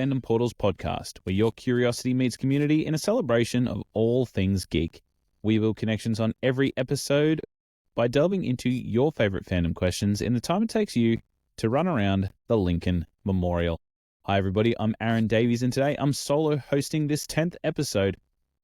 Fandom Portals podcast, where your curiosity meets community in a celebration of all things geek. We build connections on every episode by delving into your favorite fandom questions in the time it takes you to run around the Lincoln Memorial. Hi everybody, I'm Aaron Davies, and today I'm solo hosting this 10th episode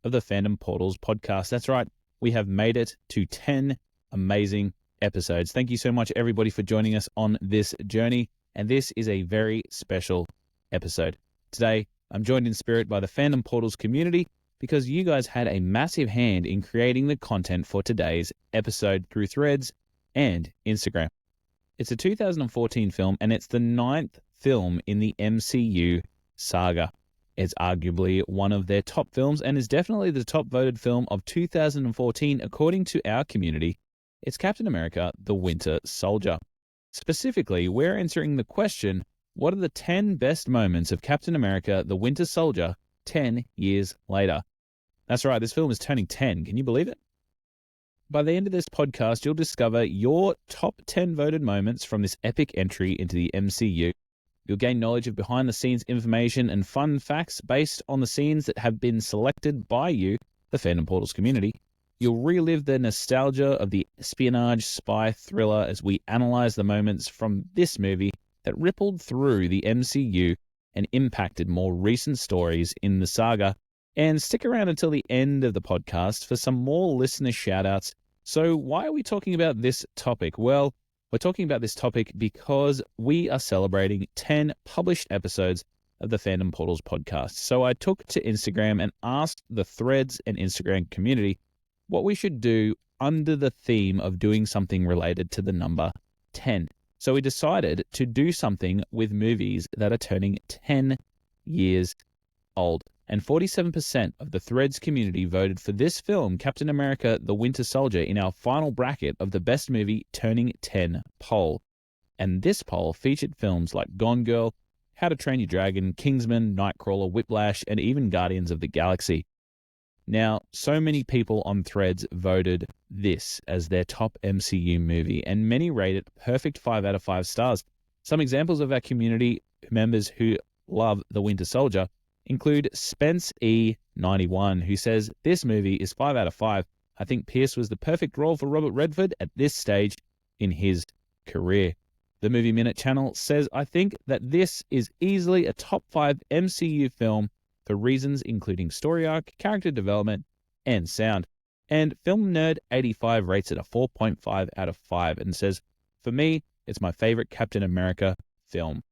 of the Fandom Portals podcast. That's right, we have made it to 10 amazing episodes. Thank you so much everybody for joining us on this journey, and this is a very special episode. Today, I'm joined in spirit by the Fandom Portals community because you guys had a massive hand in creating the content for today's episode through threads and Instagram. It's a 2014 film, and it's the 9th film in the MCU saga. It's arguably one of their top films and is definitely the top voted film of 2014 according to our community. It's Captain America, the Winter Soldier. Specifically, we're answering the question, what are the 10 best moments of Captain America, the Winter Soldier 10 years later? That's right, this film is turning 10. Can you believe it? By the end of this podcast, you'll discover your top 10 voted moments from this epic entry into the MCU. You'll gain knowledge of behind-the-scenes information and fun facts based on the scenes that have been selected by you, the Fandom Portals community. You'll relive the nostalgia of the espionage spy thriller as we analyze the moments from this movie that rippled through the MCU and impacted more recent stories in the saga. And stick around until the end of the podcast for some more listener shoutouts. So why are we talking about this topic? Well, we're talking about this topic because we are celebrating 10 published episodes of the Fandom Portals podcast. So I took to Instagram and asked the threads and Instagram community what we should do under the theme of doing something related to the number 10. So we decided to do something with movies that are turning 10 years old. And 47% of the Threads community voted for this film, Captain America, the Winter Soldier, in our final bracket of the best movie turning 10 poll. And this poll featured films like Gone Girl, How to Train Your Dragon, Kingsman, Nightcrawler, Whiplash, and even Guardians of the Galaxy. Now, so many people on Threads voted this as their top MCU movie, and many rate it perfect 5 out of 5 stars. Some examples of our community members who love The Winter Soldier include Spence E91, who says, this movie is 5 out of 5. I think Pierce was the perfect role for Robert Redford at this stage in his career. The Movie Minute channel says, I think that this is easily a top 5 MCU film for reasons including story arc, character development, and sound. And Film Nerd 85 rates it a 4.5 out of 5 and says, for me, it's my favorite Captain America film.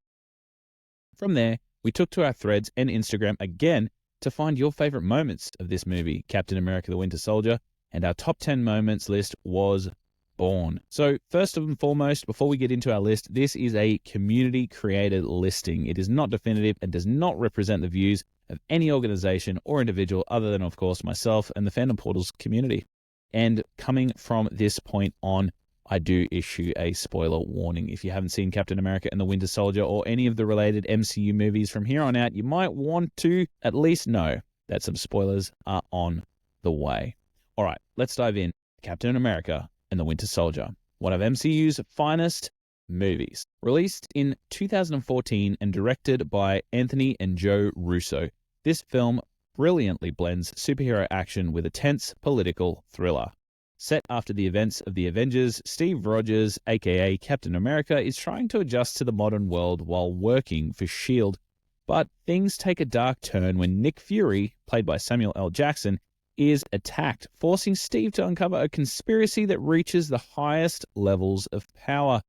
From there, we took to our threads and Instagram again to find your favorite moments of this movie, Captain America, the Winter Soldier, and our top 10 moments list was born. So first and foremost, before we get into our list, this is a community-created listing. It is not definitive and does not represent the views of any organization or individual other than, of course, myself and the Fandom Portals community. And coming from this point on, I do issue a spoiler warning. If you haven't seen Captain America and the Winter Soldier or any of the related MCU movies from here on out, you might want to at least know that some spoilers are on the way. All right, let's dive in. Captain America and the Winter Soldier, one of MCU's finest movies. Released in 2014 and directed by Anthony and Joe Russo, this film brilliantly blends superhero action with a tense political thriller. Set after the events of the Avengers, Steve Rogers, aka Captain America, is trying to adjust to the modern world while working for S.H.I.E.L.D. But things take a dark turn when Nick Fury, played by Samuel L. Jackson, is attacked, forcing Steve to uncover a conspiracy that reaches the highest levels of power.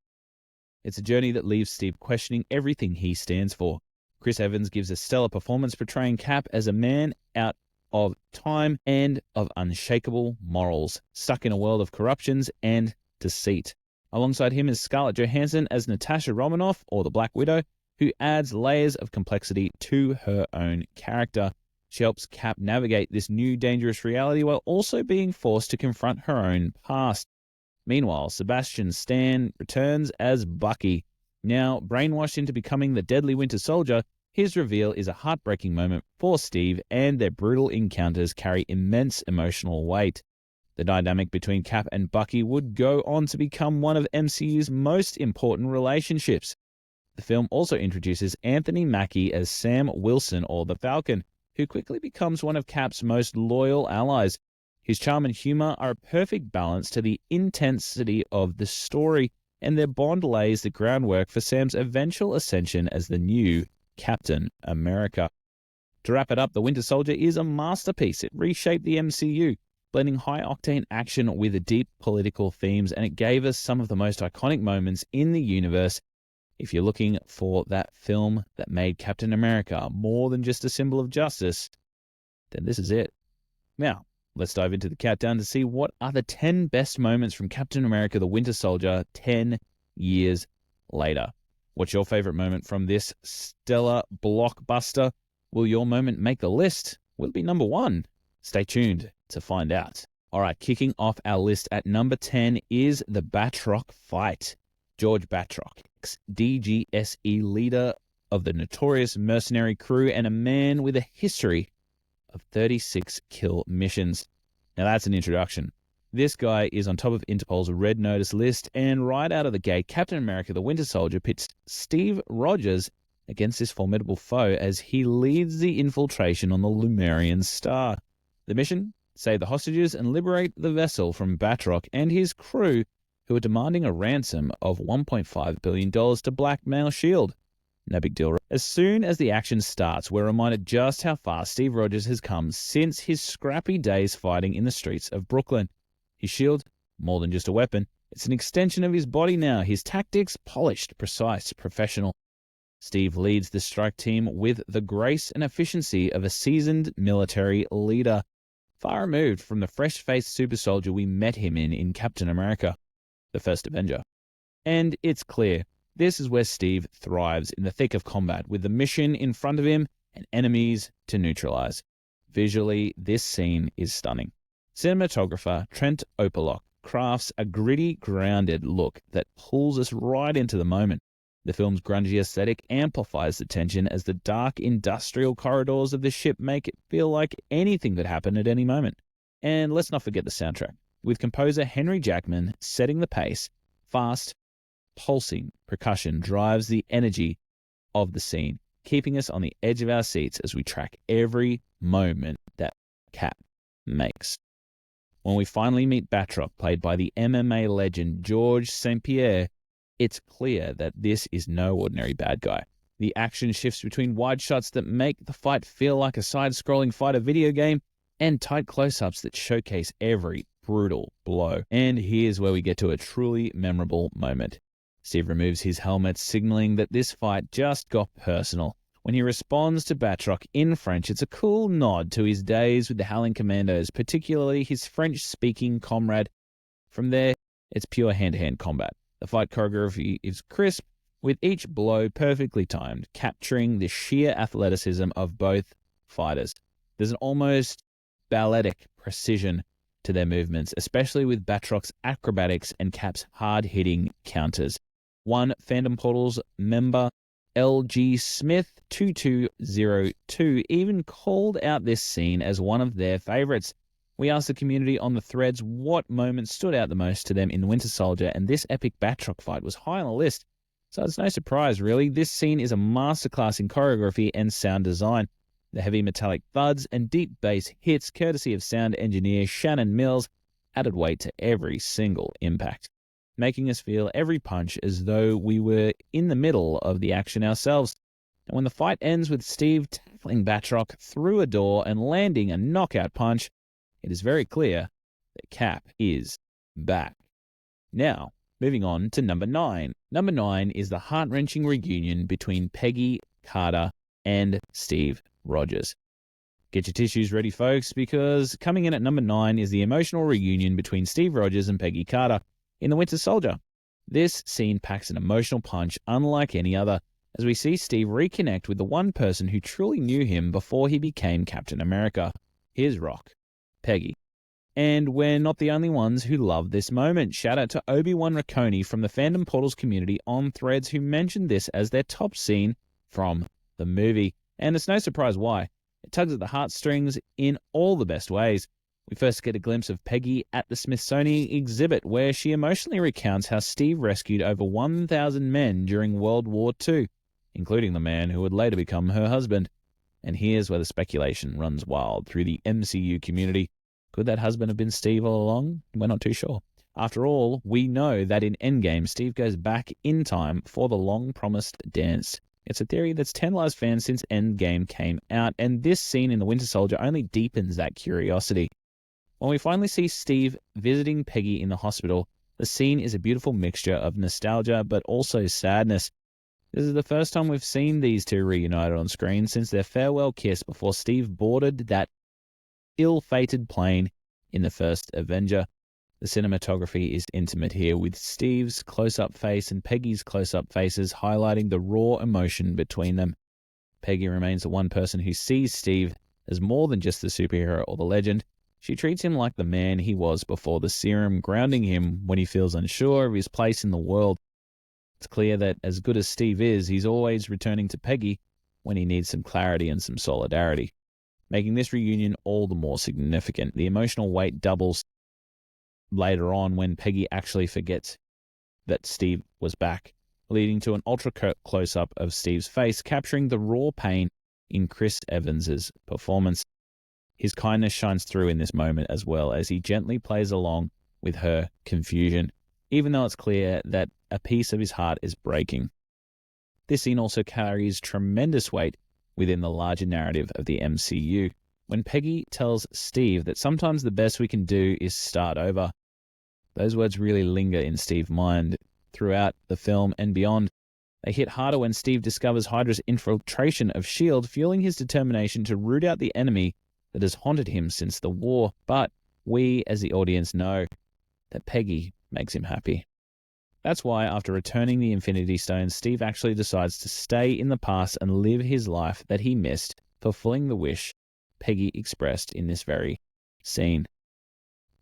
It's a journey that leaves Steve questioning everything he stands for. Chris Evans gives a stellar performance portraying Cap as a man out of time and of unshakable morals, stuck in a world of corruptions and deceit. Alongside him is Scarlett Johansson as Natasha Romanoff, or the Black Widow, who adds layers of complexity to her own character. She helps Cap navigate this new dangerous reality while also being forced to confront her own past. Meanwhile, Sebastian Stan returns as Bucky. Now brainwashed into becoming the deadly Winter Soldier, his reveal is a heartbreaking moment for Steve, and their brutal encounters carry immense emotional weight. The dynamic between Cap and Bucky would go on to become one of MCU's most important relationships. The film also introduces Anthony Mackie as Sam Wilson, or the Falcon, who quickly becomes one of Cap's most loyal allies. His charm and humor are a perfect balance to the intensity of the story, and their bond lays the groundwork for Sam's eventual ascension as the new Captain America. To wrap it up, The Winter Soldier is a masterpiece. It reshaped the MCU, blending high-octane action with deep political themes, and it gave us some of the most iconic moments in the universe. If you're looking for that film that made Captain America more than just a symbol of justice, then this is it. Now, let's dive into the countdown to see what are the 10 best moments from Captain America the Winter Soldier 10 years later. What's your favorite moment from this stellar blockbuster? Will your moment make the list? Will it be number 1? Stay tuned to find out. All right, kicking off our list at number 10 is the Batroc fight. George Batroc, DGSE leader of the notorious mercenary crew and a man with a history of 36 kill missions. Now that's an introduction. This guy is on top of Interpol's Red Notice list, and right out of the gate, Captain America the Winter Soldier pits Steve Rogers against this formidable foe as he leads the infiltration on the Lumerian Star. The mission? Save the hostages and liberate the vessel from Batroc and his crew, who are demanding a ransom of $1.5 billion to blackmail S.H.I.E.L.D. No big deal. As soon as the action starts, we're reminded just how far Steve Rogers has come since his scrappy days fighting in the streets of Brooklyn. His shield, more than just a weapon, it's an extension of his body now. His tactics, polished, precise, professional. Steve leads the strike team with the grace and efficiency of a seasoned military leader, far removed from the fresh-faced super soldier we met him in Captain America, the First Avenger. And it's clear, this is where Steve thrives, in the thick of combat, with the mission in front of him and enemies to neutralize. Visually, this scene is stunning. Cinematographer Trent Opalock crafts a gritty, grounded look that pulls us right into the moment. The film's grungy aesthetic amplifies the tension as the dark industrial corridors of the ship make it feel like anything could happen at any moment. And let's not forget the soundtrack, with composer Henry Jackman setting the pace. Fast, pulsing percussion drives the energy of the scene, keeping us on the edge of our seats as we track every moment that Cap makes. When we finally meet Batroc, played by the MMA legend George St. Pierre, it's clear that this is no ordinary bad guy. The action shifts between wide shots that make the fight feel like a side-scrolling fighter video game and tight close-ups that showcase every brutal blow. And here's where we get to a truly memorable moment. Steve removes his helmet, signaling that this fight just got personal. When he responds to Batroc in French, it's a cool nod to his days with the Howling Commandos, particularly his French-speaking comrade. From there, it's pure hand-to-hand combat. The fight choreography is crisp, with each blow perfectly timed, capturing the sheer athleticism of both fighters. There's an almost balletic precision to their movements, especially with Batroc's acrobatics and Cap's hard-hitting counters. One Fandom Portals member, LG Smith 2202, even called out this scene as one of their favorites. We asked the community on the threads what moments stood out the most to them in Winter Soldier, and this epic Batroc fight was high on the list. So it's no surprise, really. This scene is a masterclass in choreography and sound design. The heavy metallic thuds and deep bass hits, courtesy of sound engineer Shannon Mills, added weight to every single impact, making us feel every punch as though we were in the middle of the action ourselves. And when the fight ends with Steve tackling Batroc through a door and landing a knockout punch, it is very clear that Cap is back. Now, moving on to number 9. Number 9 is the heart-wrenching reunion between Peggy Carter and Steve Rogers. Get your tissues ready, folks, because coming in at number 9 is the emotional reunion between Steve Rogers and Peggy Carter in The Winter Soldier. This scene packs an emotional punch unlike any other, as we see Steve reconnect with the one person who truly knew him before he became Captain America, his Rock, Peggy. And we're not the only ones who love this moment. Shout out to Obi-Wan Racconi from the Fandom Portals community on Threads, who mentioned this as their top scene from the movie. And it's no surprise why. It tugs at the heartstrings in all the best ways. We first get a glimpse of Peggy at the Smithsonian exhibit, where she emotionally recounts how Steve rescued over 1,000 men during World War II, including the man who would later become her husband. And here's where the speculation runs wild through the MCU community. Could that husband have been Steve all along? We're not too sure. After all, we know that in Endgame, Steve goes back in time for the long-promised dance. It's a theory that's tantalized fans since Endgame came out, and this scene in The Winter Soldier only deepens that curiosity. When we finally see Steve visiting Peggy in the hospital, the scene is a beautiful mixture of nostalgia but also sadness. This is the first time we've seen these two reunited on screen since their farewell kiss before Steve boarded that ill-fated plane in the first Avenger. The cinematography is intimate here, with Steve's close-up face and Peggy's close-up faces highlighting the raw emotion between them. Peggy remains the one person who sees Steve as more than just the superhero or the legend. She treats him like the man he was before the serum, grounding him when he feels unsure of his place in the world. It's clear that as good as Steve is, he's always returning to Peggy when he needs some clarity and some solidarity, making this reunion all the more significant. The emotional weight doubles later on when Peggy actually forgets that Steve was back, leading to an ultra close-up of Steve's face, capturing the raw pain in Chris Evans's performance. His kindness shines through in this moment as well as he gently plays along with her confusion, even though it's clear that a piece of his heart is breaking. This scene also carries tremendous weight within the larger narrative of the MCU, when Peggy tells Steve that sometimes the best we can do is start over. Those words really linger in Steve's mind throughout the film and beyond. They hit harder when Steve discovers Hydra's infiltration of S.H.I.E.L.D., fueling his determination to root out the enemy that has haunted him since the war. But we, as the audience, know that Peggy makes him happy. That's why, after returning the Infinity Stones, Steve actually decides to stay in the past and live his life that he missed, fulfilling the wish Peggy expressed in this very scene.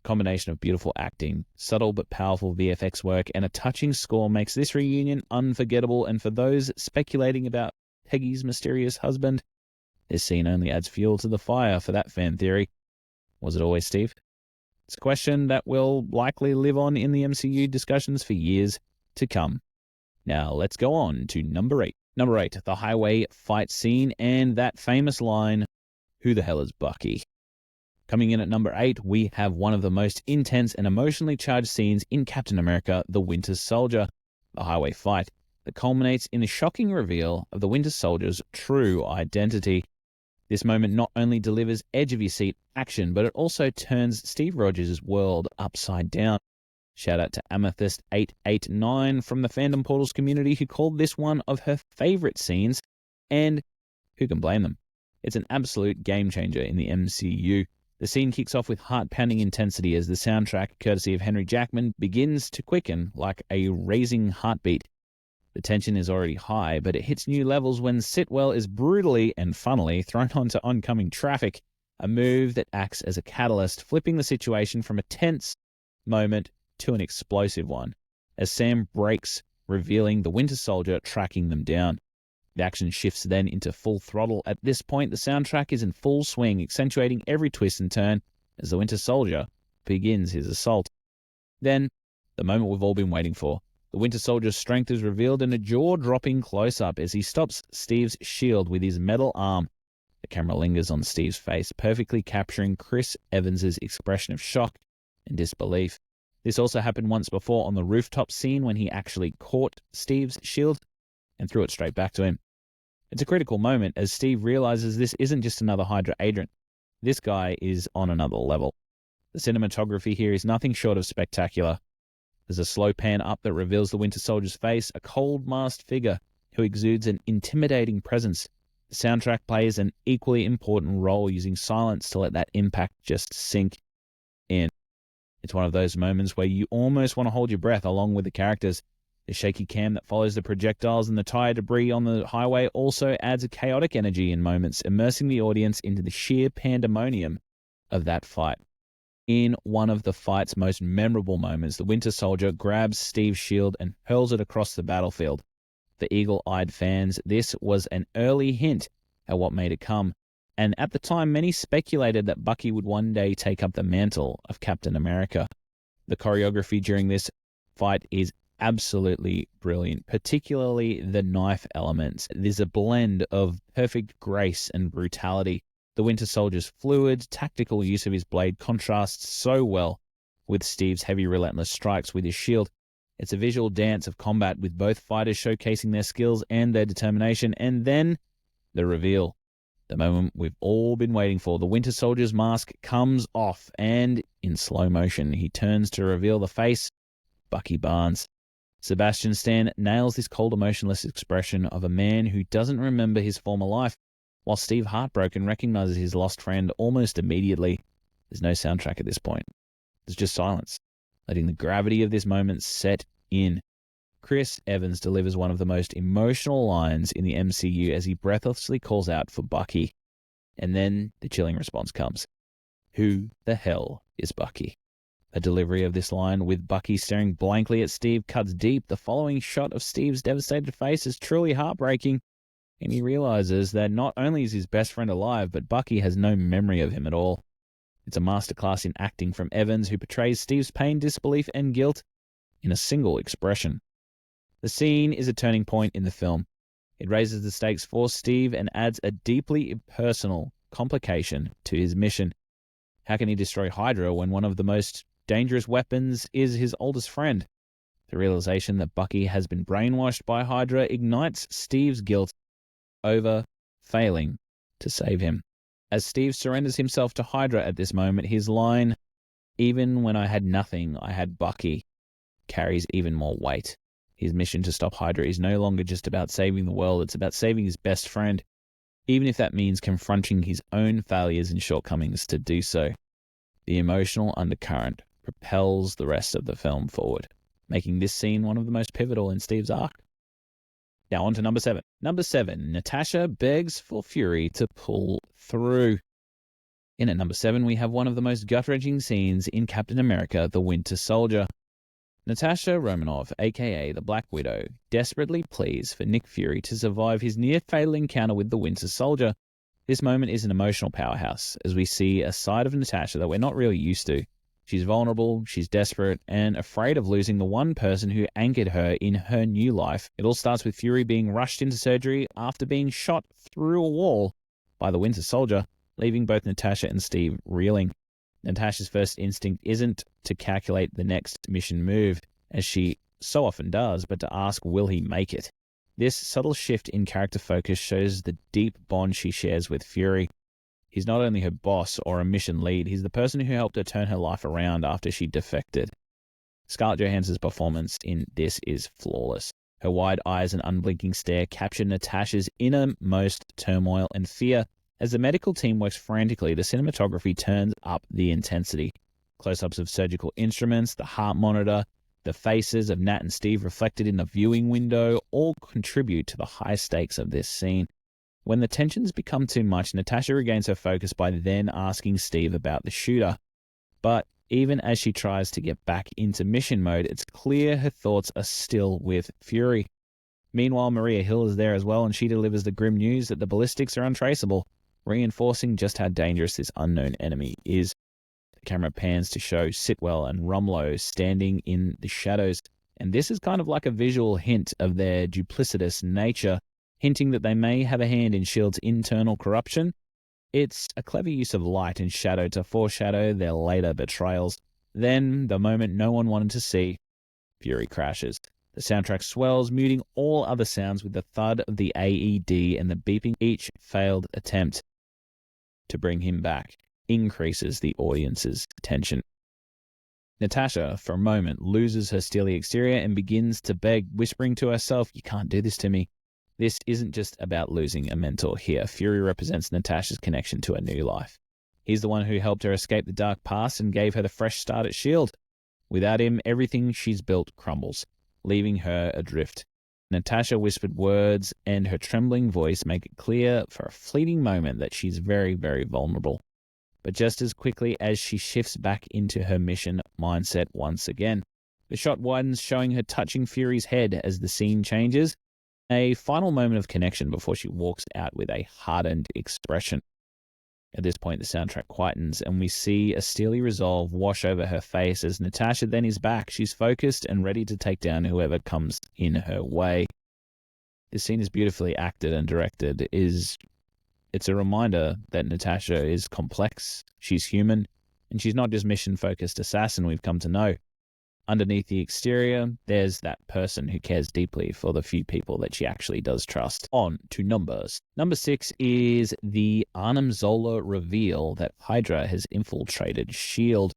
Combination of beautiful acting, subtle but powerful VFX work, and a touching score makes this reunion unforgettable, and for those speculating about Peggy's mysterious husband, this scene only adds fuel to the fire for that fan theory. Was it always Steve? It's a question that will likely live on in the MCU discussions for years to come. Now let's go on to number 8. Number 8, the highway fight scene and that famous line, "Who the hell is Bucky?" Coming in at number 8, we have one of the most intense and emotionally charged scenes in Captain America: The Winter Soldier, the highway fight, that culminates in the shocking reveal of the Winter Soldier's true identity. This moment not only delivers edge-of-your-seat action, but it also turns Steve Rogers' world upside down. Shout out to Amethyst889 from the Fandom Portals community, who called this one of her favorite scenes, and who can blame them? It's an absolute game changer in the MCU. The scene kicks off with heart-pounding intensity as the soundtrack, courtesy of Henry Jackman, begins to quicken like a racing heartbeat. The tension is already high, but it hits new levels when Sitwell is brutally and funnily thrown onto oncoming traffic, a move that acts as a catalyst, flipping the situation from a tense moment to an explosive one, as Sam brakes, revealing the Winter Soldier tracking them down. The action shifts then into full throttle. At this point, the soundtrack is in full swing, accentuating every twist and turn as the Winter Soldier begins his assault. Then, the moment we've all been waiting for. The Winter Soldier's strength is revealed in a jaw-dropping close-up as he stops Steve's shield with his metal arm. The camera lingers on Steve's face, perfectly capturing Chris Evans's expression of shock and disbelief. This also happened once before on the rooftop scene when he actually caught Steve's shield and threw it straight back to him. It's a critical moment as Steve realizes this isn't just another Hydra agent. This guy is on another level. The cinematography here is nothing short of spectacular. There's a slow pan up that reveals the Winter Soldier's face, a cold-masked figure who exudes an intimidating presence. The soundtrack plays an equally important role, using silence to let that impact just sink in. It's one of those moments where you almost want to hold your breath along with the characters. The shaky cam that follows the projectiles and the tire debris on the highway also adds a chaotic energy in moments, immersing the audience into the sheer pandemonium of that fight. In one of the fight's most memorable moments, the Winter Soldier grabs Steve's shield and hurls it across the battlefield. For eagle-eyed fans, this was an early hint at what may to come. And at the time, many speculated that Bucky would one day take up the mantle of Captain America. The choreography during this fight is absolutely brilliant, particularly the knife elements. There's a blend of perfect grace and brutality. The Winter Soldier's fluid, tactical use of his blade contrasts so well with Steve's heavy, relentless strikes with his shield. It's a visual dance of combat with both fighters showcasing their skills and their determination. And then the reveal. The moment we've all been waiting for. The Winter Soldier's mask comes off, and in slow motion, he turns to reveal the face, Bucky Barnes. Sebastian Stan nails this cold, emotionless expression of a man who doesn't remember his former life, while Steve, heartbroken, recognizes his lost friend almost immediately. There's no soundtrack at this point. There's just silence, letting the gravity of this moment set in. Chris Evans delivers one of the most emotional lines in the MCU as he breathlessly calls out for Bucky. And then the chilling response comes. Who the hell is Bucky? A delivery of this line with Bucky staring blankly at Steve cuts deep. The following shot of Steve's devastated face is truly heartbreaking, and he realizes that not only is his best friend alive, but Bucky has no memory of him at all. It's a masterclass in acting from Evans, who portrays Steve's pain, disbelief, and guilt in a single expression. The scene is a turning point in the film. It raises the stakes for Steve and adds a deeply personal complication to his mission. How can he destroy Hydra when one of the most dangerous weapons is his oldest friend? The realization that Bucky has been brainwashed by Hydra ignites Steve's guilt over failing to save him. As Steve surrenders himself to Hydra at this moment, his line, "Even when I had nothing, I had Bucky," carries even more weight. His mission to stop Hydra is no longer just about saving the world, it's about saving his best friend, even if that means confronting his own failures and shortcomings to do so. The emotional undercurrent propels the rest of the film forward, making this scene one of the most pivotal in Steve's arc. Now on to number 7. Number 7, Natasha begs for Fury to pull through. In at number 7, we have one of the most gut-wrenching scenes in Captain America: The Winter Soldier. Natasha Romanoff, aka the Black Widow, desperately pleads for Nick Fury to survive his near-fatal encounter with the Winter Soldier. This moment is an emotional powerhouse, as we see a side of Natasha that we're not really used to. She's vulnerable, she's desperate, and afraid of losing the one person who anchored her in her new life. It all starts with Fury being rushed into surgery after being shot through a wall by the Winter Soldier, leaving both Natasha and Steve reeling. Natasha's first instinct isn't to calculate the next mission move, as she so often does, but to ask, will he make it? This subtle shift in character focus shows the deep bond she shares with Fury. He's not only her boss or a mission lead, he's the person who helped her turn her life around after she defected. Scarlett Johansson's performance in this is flawless. Her wide eyes and unblinking stare capture Natasha's innermost turmoil and fear. As the medical team works frantically, the cinematography turns up the intensity. Close-ups of surgical instruments, the heart monitor, the faces of Nat and Steve reflected in the viewing window all contribute to the high stakes of this scene. When the tensions become too much, Natasha regains her focus by then asking Steve about the shooter. But even as she tries to get back into mission mode, it's clear her thoughts are still with Fury. Meanwhile, Maria Hill is there as well, and she delivers the grim news that the ballistics are untraceable, reinforcing just how dangerous this unknown enemy is. The camera pans to show Sitwell and Rumlow standing in the shadows, and this is kind of like a visual hint of their duplicitous nature, hinting that they may have a hand in S.H.I.E.L.D.'s internal corruption. It's a clever use of light and shadow to foreshadow their later betrayals. Then, the moment no one wanted to see, Fury crashes. The soundtrack swells, muting all other sounds with the thud of the AED and the beeping each failed attempt to bring him back increases the audience's tension. Natasha, for a moment, loses her steely exterior and begins to beg, whispering to herself, "You can't do this to me." This isn't just about losing a mentor here. Fury represents Natasha's connection to a new life. He's the one who helped her escape the dark past and gave her the fresh start at S.H.I.E.L.D. Without him, everything she's built crumbles, leaving her adrift. Natasha whispered words and her trembling voice make it clear for a fleeting moment that she's very, very vulnerable. But just as quickly as she shifts back into her mission mindset once again, the shot widens, showing her touching Fury's head as the scene changes. A final moment of connection before she walks out with a hardened expression. At this point, the soundtrack quietens, and we see a steely resolve wash over her face as Natasha then is back. She's focused and ready to take down whoever comes in her way. This scene is beautifully acted and directed. It's a reminder that Natasha is complex, she's human, and she's not just mission-focused assassin we've come to know. Underneath the exterior, there's that person who cares deeply for the few people that she actually does trust. On to numbers. Number 6 is the Arnim Zola reveal that Hydra has infiltrated S.H.I.E.L.D.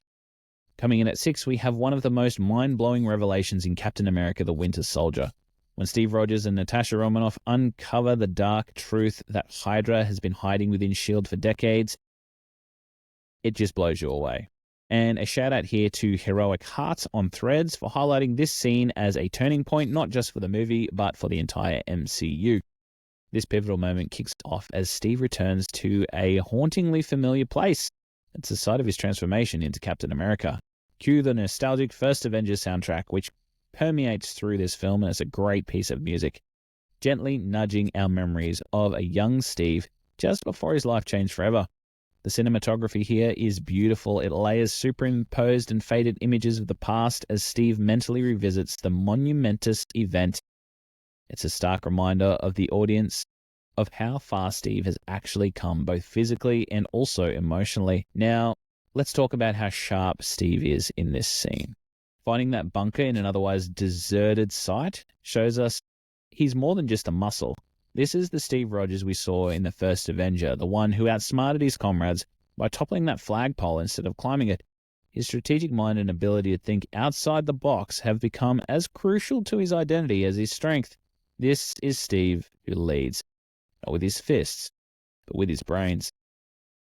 Coming in at 6, we have one of the most mind-blowing revelations in Captain America: The Winter Soldier. When Steve Rogers and Natasha Romanoff uncover the dark truth that Hydra has been hiding within S.H.I.E.L.D. for decades, it just blows you away. And a shout out here to Heroic Hearts on Threads for highlighting this scene as a turning point, not just for the movie, but for the entire MCU. This pivotal moment kicks off as Steve returns to a hauntingly familiar place. It's the site of his transformation into Captain America. Cue the nostalgic First Avengers soundtrack, which permeates through this film and is a great piece of music, gently nudging our memories of a young Steve just before his life changed forever. The cinematography here is beautiful. It layers superimposed and faded images of the past as Steve mentally revisits the monumentous event. It's a stark reminder of the audience of how far Steve has actually come, both physically and also emotionally. Now, let's talk about how sharp Steve is in this scene. Finding that bunker in an otherwise deserted site shows us he's more than just a muscle. This is the Steve Rogers we saw in the first Avenger, the one who outsmarted his comrades by toppling that flagpole instead of climbing it. His strategic mind and ability to think outside the box have become as crucial to his identity as his strength. This is Steve who leads, not with his fists, but with his brains.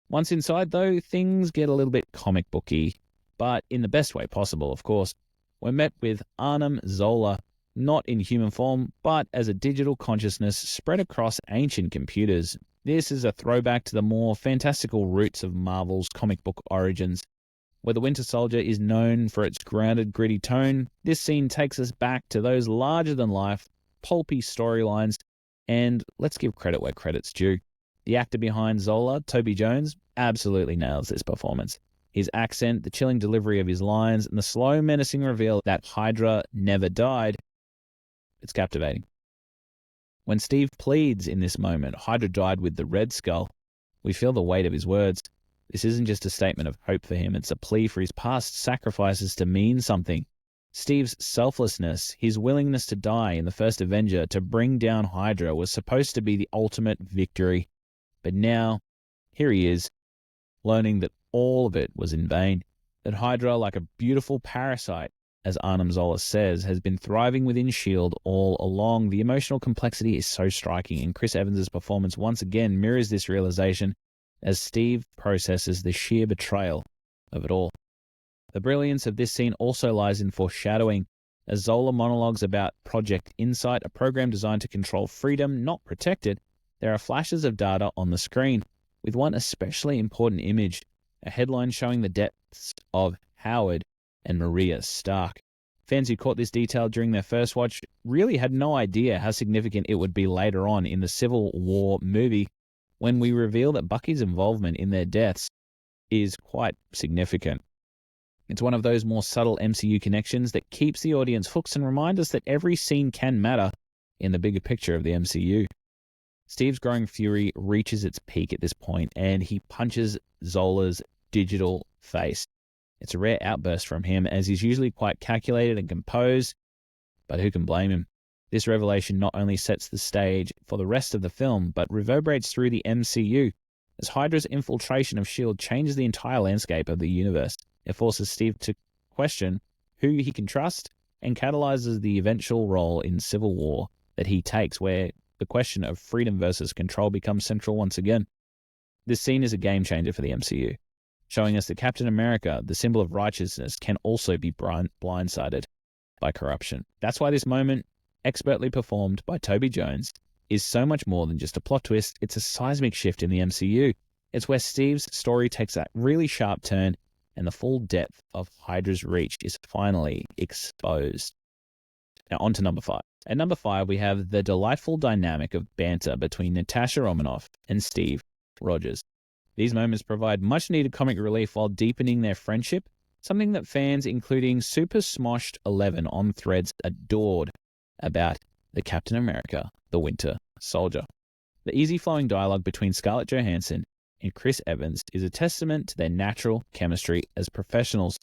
Once inside, though, things get a little bit comic booky, but in the best way possible, of course. We're met with Arnim Zola, not in human form, but as a digital consciousness spread across ancient computers. This is a throwback to the more fantastical roots of Marvel's comic book origins. Where the Winter Soldier is known for its grounded, gritty tone, this scene takes us back to those larger-than-life, pulpy storylines, and let's give credit where credit's due. The actor behind Zola, Toby Jones, absolutely nails this performance. His accent, the chilling delivery of his lines, and the slow, menacing reveal that Hydra never died, it's captivating. When Steve pleads in this moment, Hydra died with the Red Skull, we feel the weight of his words. This isn't just a statement of hope for him, it's a plea for his past sacrifices to mean something. Steve's selflessness, his willingness to die in the first Avenger to bring down Hydra was supposed to be the ultimate victory. But now, here he is, learning that all of it was in vain, that Hydra, like a beautiful parasite, as Arnim Zola says, has been thriving within S.H.I.E.L.D. all along. The emotional complexity is so striking, and Chris Evans' performance once again mirrors this realization as Steve processes the sheer betrayal of it all. The brilliance of this scene also lies in foreshadowing, as Zola monologues about Project Insight, a program designed to control freedom, not protect it. There are flashes of data on the screen, with one especially important image, a headline showing the deaths of Howard and Maria Stark. Fans who caught this detail during their first watch really had no idea how significant it would be later on in the Civil War movie, when we reveal that Bucky's involvement in their deaths is quite significant. It's one of those more subtle MCU connections that keeps the audience hooked and reminds us that every scene can matter in the bigger picture of the MCU. Steve's growing fury reaches its peak at this point, and he punches Zola's digital face. It's a rare outburst from him, as he's usually quite calculated and composed, but who can blame him? This revelation not only sets the stage for the rest of the film, but reverberates through the MCU, as Hydra's infiltration of S.H.I.E.L.D. changes the entire landscape of the universe. It forces Steve to question who he can trust and catalyzes the eventual role in Civil War that he takes, where the question of freedom versus control becomes central once again. This scene is a game changer for the MCU, showing us that Captain America, the symbol of righteousness, can also be blindsided by corruption. That's why this moment, expertly performed by Toby Jones, is so much more than just a plot twist. It's a seismic shift in the MCU. It's where Steve's story takes that really sharp turn, and the full depth of Hydra's reach is finally exposed. Now on to number 5. At number 5, we have the delightful dynamic of banter between Natasha Romanoff and Steve Rogers. These moments provide much-needed comic relief while deepening their friendship, something that fans, including Super Smoshed 11 on Threads, adored about the Captain America, the Winter Soldier. The easy-flowing dialogue between Scarlett Johansson and Chris Evans is a testament to their natural chemistry as professionals.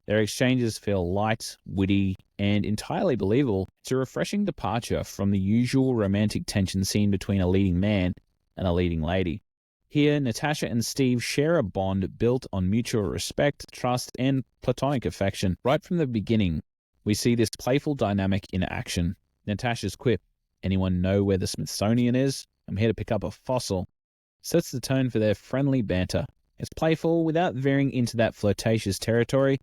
Their exchanges feel light, witty, and entirely believable. It's a refreshing departure from the usual romantic tension seen between a leading man and a leading lady. Here, Natasha and Steve share a bond built on mutual respect, trust, and platonic affection. Right from the beginning, we see this playful dynamic in action. Natasha's quip, "Anyone know where the Smithsonian is? I'm here to pick up a fossil," sets the tone for their friendly banter. It's playful without veering into that flirtatious territory.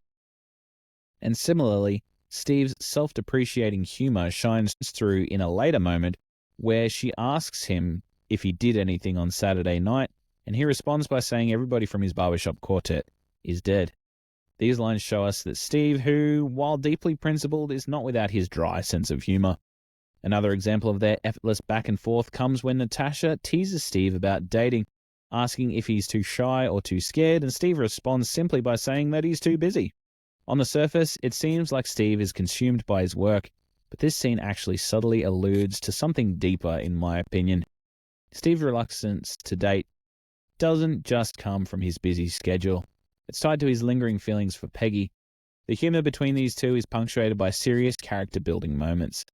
And similarly, Steve's self-depreciating humor shines through in a later moment where she asks him if he did anything on Saturday night, and he responds by saying everybody from his barbershop quartet is dead. These lines show us that Steve, who, while deeply principled, is not without his dry sense of humor. Another example of their effortless back and forth comes when Natasha teases Steve about dating, asking if he's too shy or too scared, and Steve responds simply by saying that he's too busy. On the surface, it seems like Steve is consumed by his work, but this scene actually subtly alludes to something deeper, in my opinion. Steve's reluctance to date doesn't just come from his busy schedule. It's tied to his lingering feelings for Peggy. The humor between these two is punctuated by serious character-building moments.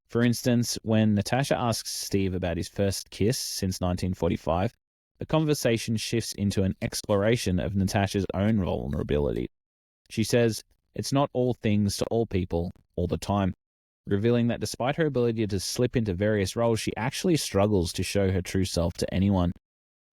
For instance, when Natasha asks Steve about his first kiss since 1945, the conversation shifts into an exploration of Natasha's own vulnerability. She says, "It's not all things to all people all the time," revealing that despite her ability to slip into various roles, she actually struggles to show her true self to anyone.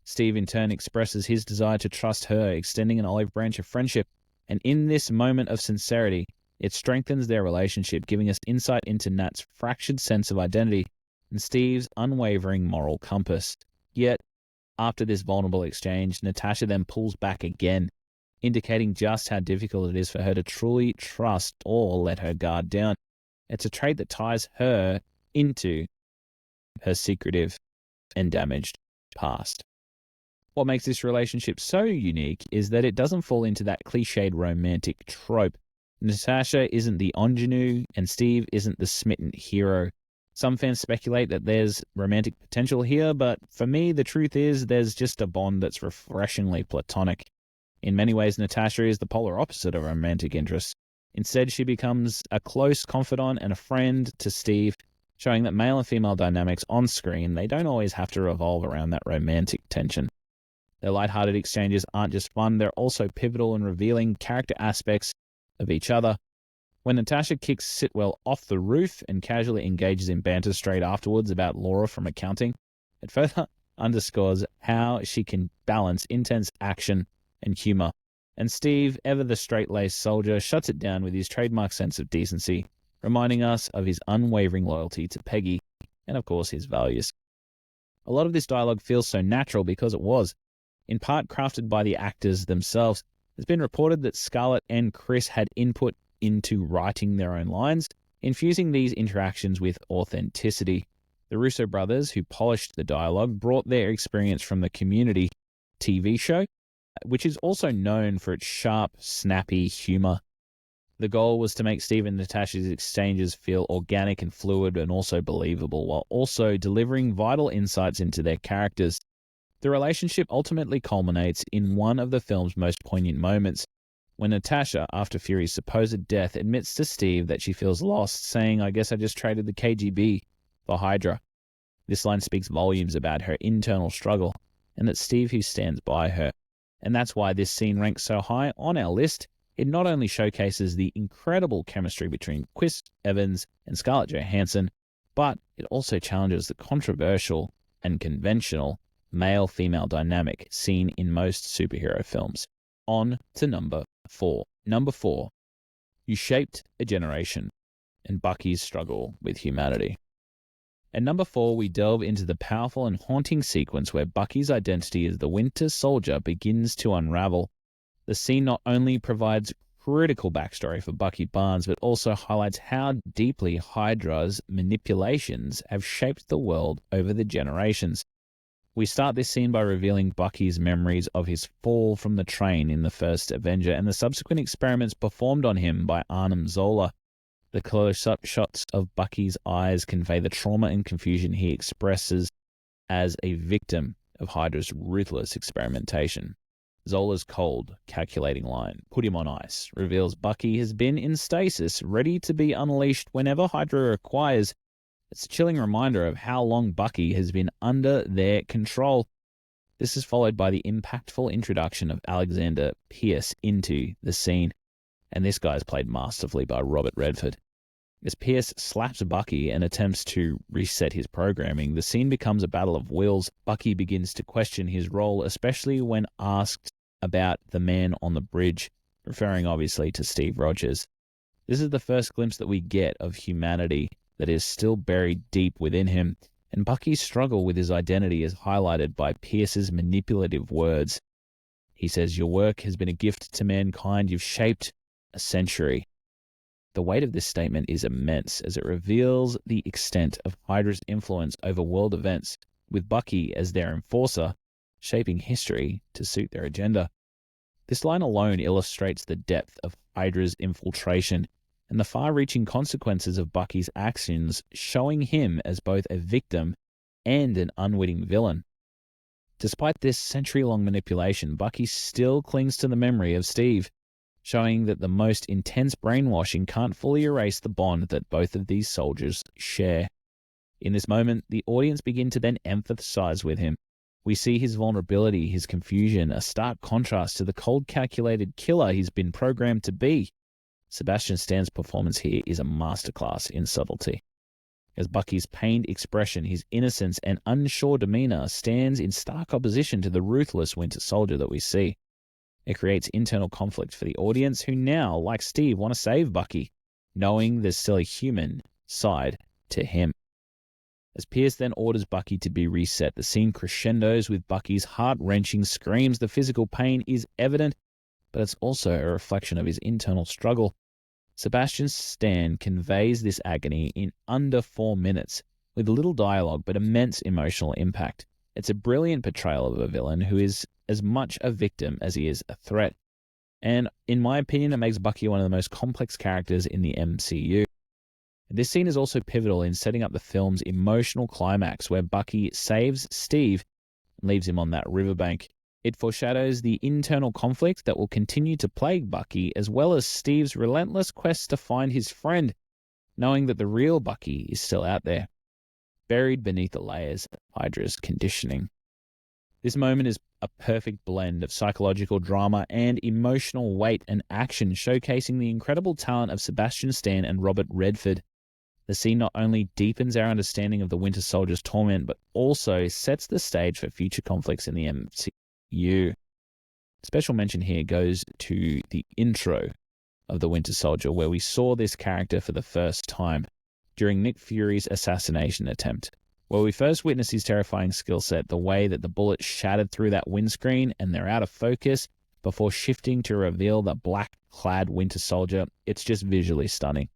Steve in turn expresses his desire to trust her, extending an olive branch of friendship, and in this moment of sincerity, it strengthens their relationship, giving us insight into Nat's fractured sense of identity and Steve's unwavering moral compass. Yet, after this vulnerable exchange, Natasha then pulls back again, indicating just how difficult it is for her to truly trust or let her guard down. It's a trait that ties her into her secretive and damaged past. What makes this relationship so unique is that it doesn't fall into that cliched romantic trope. Natasha isn't the ingenue, and Steve isn't the smitten hero. Some fans speculate that there's romantic potential here, but for me, the truth is there's just a bond that's refreshingly platonic. In many ways, Natasha is the polar opposite of romantic interest. Instead, she becomes a close confidant and a friend to Steve, showing that male and female dynamics on screen, they don't always have to revolve around that romantic tension. Their lighthearted exchanges aren't just fun, they're also pivotal in revealing character aspects of each other. When Natasha kicks Sitwell off the roof and casually engages in banter straight afterwards about Laura from accounting, it further underscores how she can balance intense action and humor. And Steve, ever the straight-laced soldier, shuts it down with his trademark sense of decency, reminding us of his unwavering loyalty to Peggy and, of course, his values. A lot of this dialogue feels so natural because it was, in part crafted by the actors themselves. It's been reported that Scarlett and Chris had input into writing their own lines, infusing these interactions with authenticity. The Russo brothers, who polished the dialogue, brought their experience from the Community TV show, which is also known for its sharp, snappy humor. The goal was to make Steve and Natasha's exchanges feel organic and fluid and also believable, while also delivering vital insights into their characters. The relationship ultimately culminates in one of the film's most poignant moments, when Natasha, after Fury's supposed death, admits to Steve that she feels lost, saying, "I guess I just traded the KGB for Hydra." This line speaks volumes about her internal struggle, and it's Steve who stands by her. And that's why this scene ranks so high on our list. It not only showcases the incredible chemistry between Chris Evans and Scarlett Johansson, but it also challenges the controversial and conventional male-female dynamic seen in most superhero films. On to number 4. Number 4, You Shaped a Generation, and Bucky's struggle with humanity. At number 4, we delve into the powerful and haunting sequence where Bucky's identity as the Winter Soldier begins to unravel. The scene not only provides critical backstory for Bucky Barnes, but also highlights how deeply Hydra's manipulations have shaped the world over the generations. We start this scene by revealing Bucky's memories of his fall from the train in the first Avenger and the subsequent experiments performed on him by Arnim Zola. The close-up shots of Bucky's eyes convey the trauma and confusion he expresses as a victim of Hydra's ruthless experimentation. Zola's cold, calculating line, "Put him on ice," reveals Bucky has been in stasis, ready to be unleashed whenever Hydra requires. It's a chilling reminder of how long Bucky has been under their control. This is followed by the impactful introduction of Alexander Pierce into the scene, and this guy is played masterfully by Robert Redford. As Pierce slaps Bucky and attempts to reset his programming, the scene becomes a battle of wills. Bucky begins to question his role, especially when asked about the man on the bridge, referring obviously to Steve Rogers. This is the first glimpse that we get of humanity that is still buried deep within him, and Bucky's struggle with his identity is highlighted by Pierce's manipulative words. He says, "Your work has been a gift to mankind. You've shaped a century." The weight of this statement is immense as it reveals the extent of Hydra's influence over world events, with Bucky as their enforcer, shaping history to suit their agenda. This line alone illustrates the depth of Hydra's infiltration and the far-reaching consequences of Bucky's actions, showing him as both a victim and an unwitting villain. Despite this century-long manipulation, Bucky still clings to the memory of Steve, showing that the most intense brainwashing can't fully erase the bond that both of these soldiers share. In this moment, the audience begin to then empathize with him. We see his vulnerability, his confusion, a stark contrast to the cold, calculated killer he's been programmed to be. Sebastian Stan's performance here is a masterclass in subtlety. As Bucky's pained expression, his innocence and unsure demeanor stands in stark opposition to the ruthless Winter Soldier that we see. It creates internal conflict for the audience who now, like Steve, want to save Bucky, knowing there's still a human side to him. As Pierce then orders Bucky to be reset, the scene crescendos with Bucky's heart-wrenching screams. The physical pain is evident, but it's also a reflection of his internal struggle. Sebastian Stan conveys this agony in under 4 minutes, with little dialogue but immense emotional impact. It's a brilliant portrayal of a villain who is as much a victim as he is a threat. And in my opinion, it makes Bucky one of the most complex characters in the MCU. This scene is also pivotal in setting up the film's emotional climax, where Bucky saves Steve and leaves him on that riverbank. It foreshadows the internal conflict that will continue to plague Bucky, as well as Steve's relentless quest to find his friend, knowing that the real Bucky is still out there, buried beneath the layers of Hydra's conditioning. This moment is a perfect blend of psychological drama and emotional weight and action, showcasing the incredible talent of Sebastian Stan and Robert Redford. The scene not only deepens our understanding of the Winter Soldier's torment, but also sets the stage for future conflicts in the MCU. Special mention here goes to the intro of the Winter Soldier, where we saw this character for the first time during Nick Fury's assassination attempt, where we first witnessed his terrifying skill set, the way that the bullet shattered through that windscreen and they're out of focus before shifting to reveal the black-clad Winter Soldier. It's just visually stunning.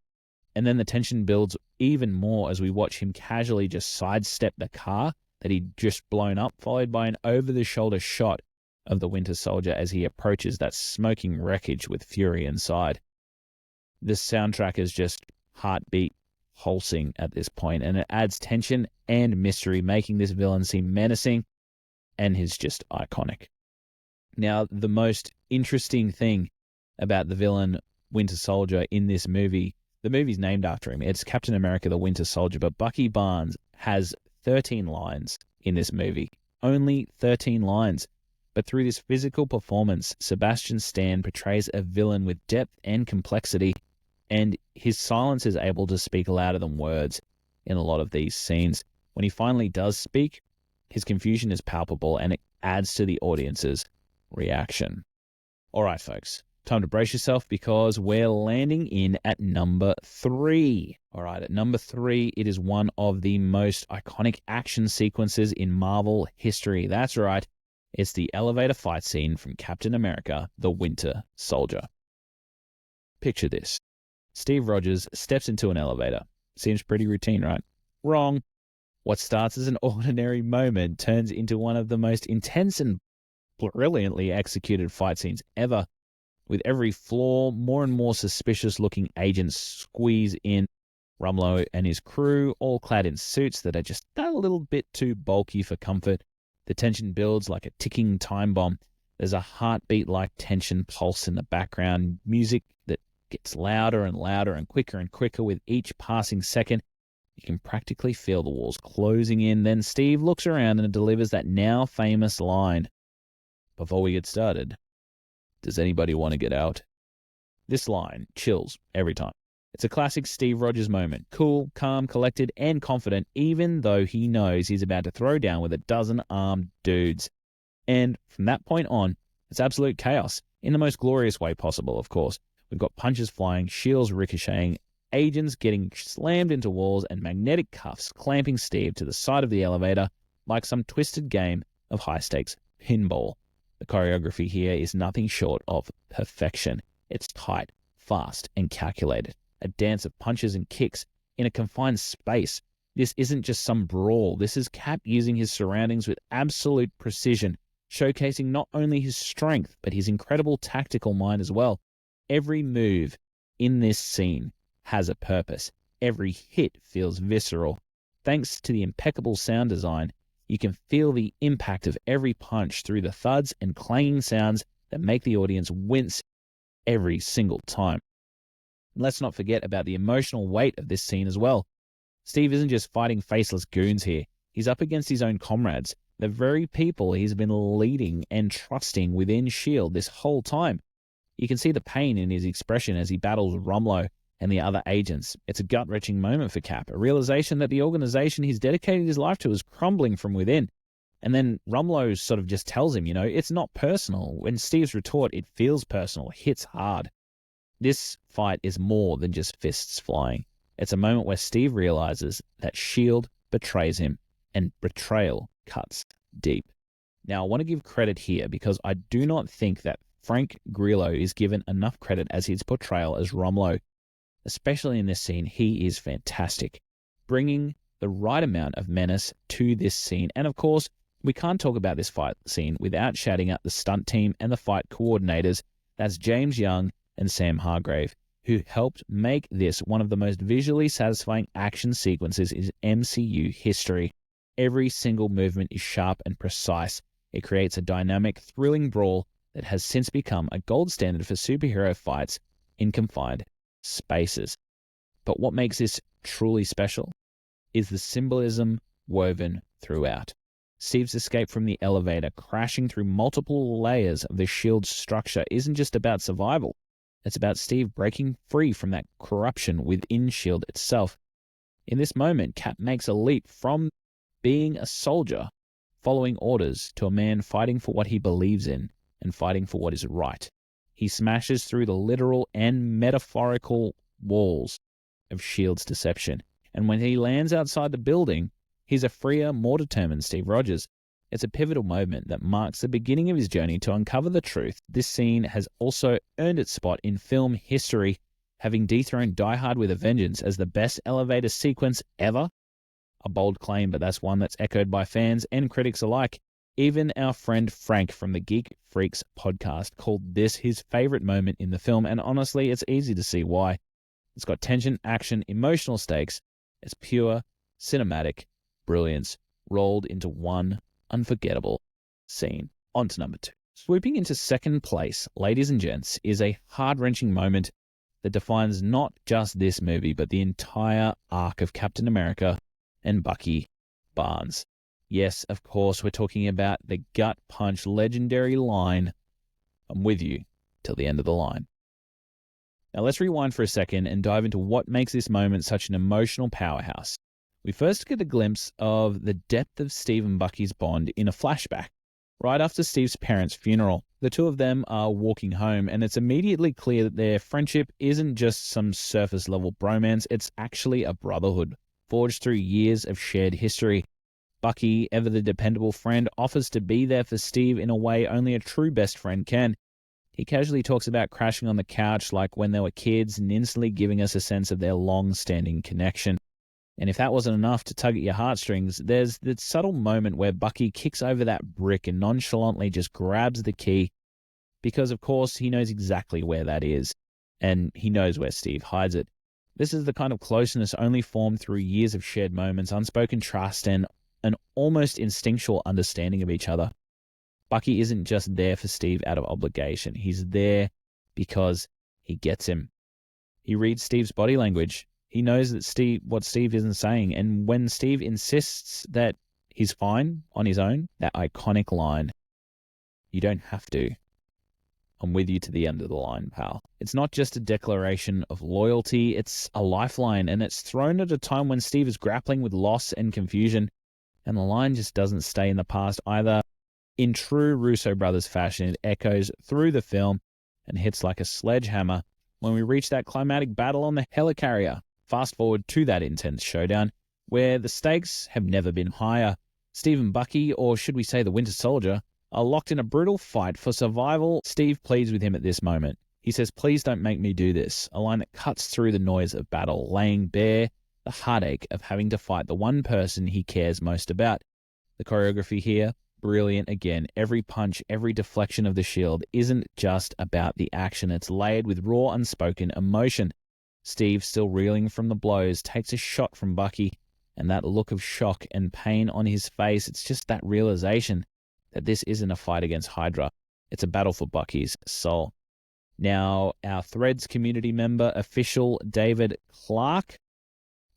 And then the tension builds even more as we watch him casually just sidestep the car that he'd just blown up, followed by an over-the-shoulder shot of the Winter Soldier as he approaches that smoking wreckage with Fury inside. This soundtrack is just heartbeat pulsing at this point, and it adds tension and mystery, making this villain seem menacing, and he's just iconic. Now, the most interesting thing about the villain Winter Soldier in this movie, the movie's named after him. It's Captain America the Winter Soldier, but Bucky Barnes has 13 lines in this movie. Only 13 lines. But through this physical performance, Sebastian Stan portrays a villain with depth and complexity, and his silence is able to speak louder than words in a lot of these scenes. When he finally does speak, his confusion is palpable, and it adds to the audience's reaction. All right, folks. Time to brace yourself, because we're landing in at number 3. All right, at number 3, it is one of the most iconic action sequences in Marvel history. That's right. It's the elevator fight scene from Captain America, the Winter Soldier. Picture this. Steve Rogers steps into an elevator. Seems pretty routine, right? Wrong. What starts as an ordinary moment turns into one of the most intense and brilliantly executed fight scenes ever. With every flaw, more and more suspicious-looking agents squeeze in. Rumlow and his crew, all clad in suits that are just a little bit too bulky for comfort. The tension builds like a ticking time bomb. There's a heartbeat-like tension pulse in the background, music that gets louder and louder and quicker with each passing second. You can practically feel the walls closing in. Then Steve looks around and delivers that now famous line. Before we get started, does anybody want to get out? This line chills every time. It's a classic Steve Rogers moment. Cool, calm, collected, and confident, even though he knows he's about to throw down with a dozen armed dudes. And from that point on, it's absolute chaos, in the most glorious way possible, of course. We've got punches flying, shields ricocheting, agents getting slammed into walls, and magnetic cuffs clamping Steve to the side of the elevator like some twisted game of high-stakes pinball. The choreography here is nothing short of perfection. It's tight, fast, and calculated. A dance of punches and kicks in a confined space. This isn't just some brawl. This is Cap using his surroundings with absolute precision, showcasing not only his strength, but his incredible tactical mind as well. Every move in this scene has a purpose. Every hit feels visceral. Thanks to the impeccable sound design, you can feel the impact of every punch through the thuds and clanging sounds that make the audience wince every single time. And let's not forget about the emotional weight of this scene as well. Steve isn't just fighting faceless goons here. He's up against his own comrades, the very people he's been leading and trusting within S.H.I.E.L.D. this whole time. You can see the pain in his expression as he battles Rumlow and the other agents. It's a gut-wrenching moment for Cap, a realization that the organization he's dedicated his life to is crumbling from within. And then Rumlow sort of just tells him, it's not personal. When Steve's retort, it feels personal, hits hard. This fight is more than just fists flying. It's a moment where Steve realizes that S.H.I.E.L.D. betrays him, and betrayal cuts deep. Now, I want to give credit here because I do not think that Frank Grillo is given enough credit as his portrayal as Rumlow. Especially in this scene, he is fantastic, bringing the right amount of menace to this scene. And of course, we can't talk about this fight scene without shouting out the stunt team and the fight coordinators. That's James Young and Sam Hargrave, who helped make this one of the most visually satisfying action sequences in MCU history. Every single movement is sharp and precise. It creates a dynamic, thrilling brawl that has since become a gold standard for superhero fights in confined spaces. But what makes this truly special is the symbolism woven throughout. Steve's escape from the elevator, crashing through multiple layers of the S.H.I.E.L.D. structure, isn't just about survival. It's about Steve breaking free from that corruption within S.H.I.E.L.D. itself. In this moment, Cap makes a leap from being a soldier, following orders, to a man fighting for what he believes in and fighting for what is right. He smashes through the literal and metaphorical walls of S.H.I.E.L.D.'s deception. And when he lands outside the building, he's a freer, more determined Steve Rogers. It's a pivotal moment that marks the beginning of his journey to uncover the truth. This scene has also earned its spot in film history, having dethroned Die Hard with a Vengeance as the best elevator sequence ever. A bold claim, but that's one that's echoed by fans and critics alike. Even our friend Frank from the Geek Freaks podcast called this his favorite moment in the film, and honestly, it's easy to see why. It's got tension, action, emotional stakes. It's pure, cinematic brilliance rolled into one unforgettable scene. On to number 2. Swooping into second place, ladies and gents, is a heart-wrenching moment that defines not just this movie, but the entire arc of Captain America and Bucky Barnes. Yes, of course, we're talking about the gut punch legendary line, "I'm with you till the end of the line." Now let's rewind for a second and dive into what makes this moment such an emotional powerhouse. We first get a glimpse of the depth of Steve and Bucky's bond in a flashback. Right after Steve's parents' funeral, the two of them are walking home, and it's immediately clear that their friendship isn't just some surface-level bromance, it's actually a brotherhood, forged through years of shared history. Bucky, ever the dependable friend, offers to be there for Steve in a way only a true best friend can. He casually talks about crashing on the couch like when they were kids and instantly giving us a sense of their long-standing connection. And if that wasn't enough to tug at your heartstrings, there's the subtle moment where Bucky kicks over that brick and nonchalantly just grabs the key because, of course, he knows exactly where that is, and he knows where Steve hides it. This is the kind of closeness only formed through years of shared moments, unspoken trust, and an almost instinctual understanding of each other. Bucky isn't just there for Steve out of obligation. He's there because he gets him. He reads Steve's body language. He knows that what Steve isn't saying. And when Steve insists that he's fine on his own, that iconic line, "You don't have to. I'm with you to the end of the line, pal." It's not just a declaration of loyalty, it's a lifeline, and it's thrown at a time when Steve is grappling with loss and confusion, and the line just doesn't stay in the past either. In true Russo brothers fashion, it echoes through the film and hits like a sledgehammer when we reach that climatic battle on the helicarrier. Fast forward to that intense showdown, where the stakes have never been higher. Steve and Bucky, or should we say the Winter Soldier, are locked in a brutal fight for survival. Steve pleads with him at this moment. He says, "Please don't make me do this," a line that cuts through the noise of battle, laying bare the heartache of having to fight the one person he cares most about. The choreography here, brilliant again. Every punch, every deflection of the shield isn't just about the action. It's layered with raw, unspoken emotion. Steve, still reeling from the blows, takes a shot from Bucky, and that look of shock and pain on his face, it's just that realization that this isn't a fight against Hydra. It's a battle for Bucky's soul. Now, our Threads community member, official David Clark,